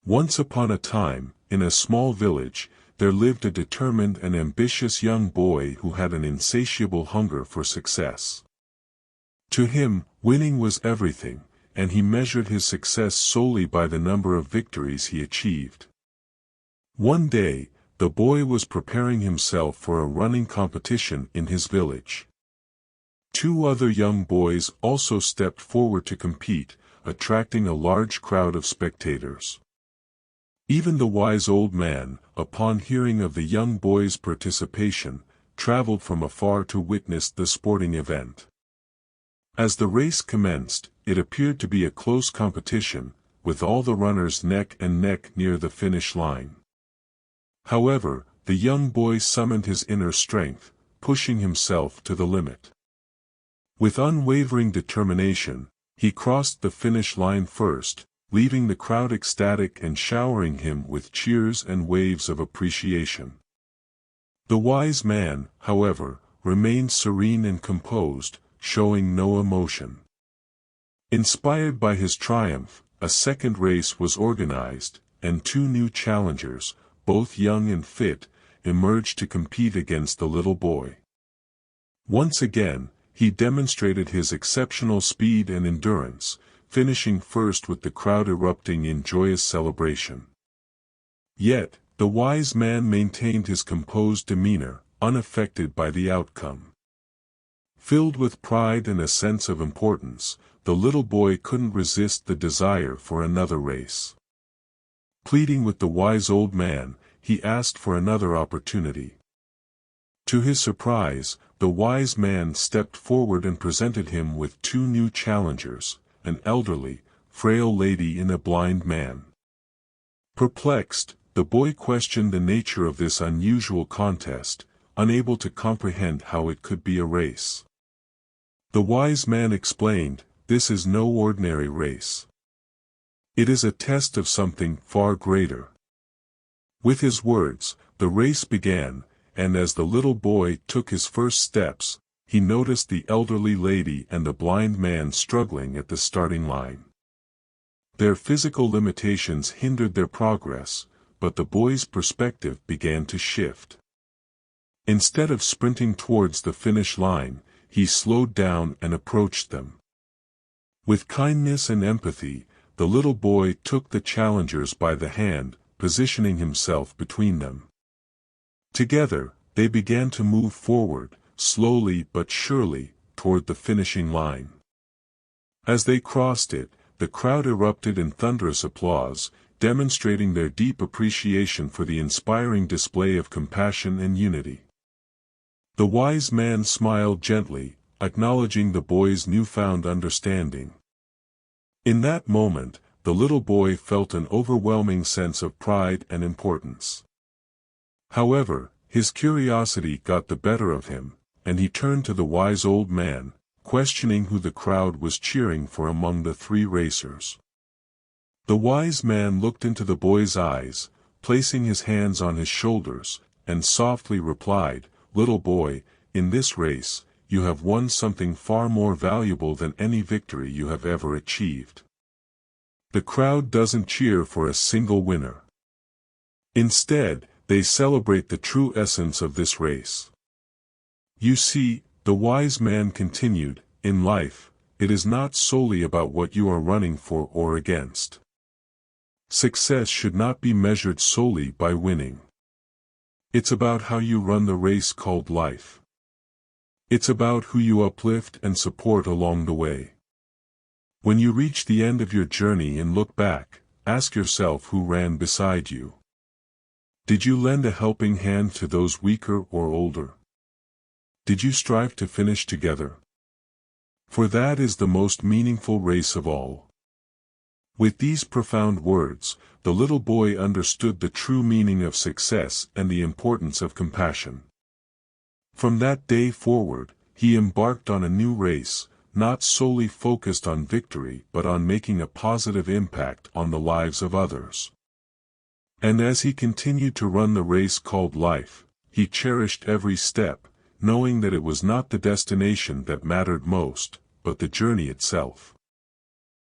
Once upon a time, in a small village, there lived a determined and ambitious young boy who had an insatiable hunger for success. To him, winning was everything, and he measured his success solely by the number of victories he achieved. One day, the boy was preparing himself for a running competition in his village. Two other young boys also stepped forward to compete, attracting a large crowd of spectators. Even the wise old man, upon hearing of the young boy's participation, traveled from afar to witness the sporting event. As the race commenced, it appeared to be a close competition, with all the runners neck and neck near the finish line. However, the young boy summoned his inner strength, pushing himself to the limit. With unwavering determination, he crossed the finish line first, leaving the crowd ecstatic and showering him with cheers and waves of appreciation. The wise man, however, remained serene and composed, showing no emotion. Inspired by his triumph, a second race was organized, and two new challengers, both young and fit, emerged to compete against the little boy. Once again, he demonstrated his exceptional speed and endurance, finishing first with the crowd erupting in joyous celebration. Yet, the wise man maintained his composed demeanor, unaffected by the outcome. Filled with pride and a sense of importance, the little boy couldn't resist the desire for another race. Pleading with the wise old man, he asked for another opportunity. To his surprise, the wise man stepped forward and presented him with two new challengers, an elderly, frail lady and a blind man. Perplexed, the boy questioned the nature of this unusual contest, unable to comprehend how it could be a race. The wise man explained, "This is no ordinary race. It is a test of something far greater." With his words, the race began, and as the little boy took his first steps, he noticed the elderly lady and the blind man struggling at the starting line. Their physical limitations hindered their progress, but the boy's perspective began to shift. Instead of sprinting towards the finish line, he slowed down and approached them. With kindness and empathy, the little boy took the challengers by the hand, positioning himself between them. Together, they began to move forward, slowly but surely, toward the finishing line. As they crossed it, the crowd erupted in thunderous applause, demonstrating their deep appreciation for the inspiring display of compassion and unity. The wise man smiled gently, acknowledging the boy's newfound understanding. In that moment, the little boy felt an overwhelming sense of pride and importance. However, his curiosity got the better of him, and he turned to the wise old man, questioning who the crowd was cheering for among the three racers. The wise man looked into the boy's eyes, placing his hands on his shoulders, and softly replied, "Little boy, in this race, you have won something far more valuable than any victory you have ever achieved. The crowd doesn't cheer for a single winner. Instead, they celebrate the true essence of this race." You see, the wise man continued, in life, it is not solely about what you are running for or against. Success should not be measured solely by winning. It's about how you run the race called life. It's about who you uplift and support along the way. When you reach the end of your journey and look back, ask yourself who ran beside you. Did you lend a helping hand to those weaker or older? Did you strive to finish together? For that is the most meaningful race of all. With these profound words, the little boy understood the true meaning of success and the importance of compassion. From that day forward, he embarked on a new race, not solely focused on victory but on making a positive impact on the lives of others. And as he continued to run the race called life, he cherished every step, knowing that it was not the destination that mattered most, but the journey itself.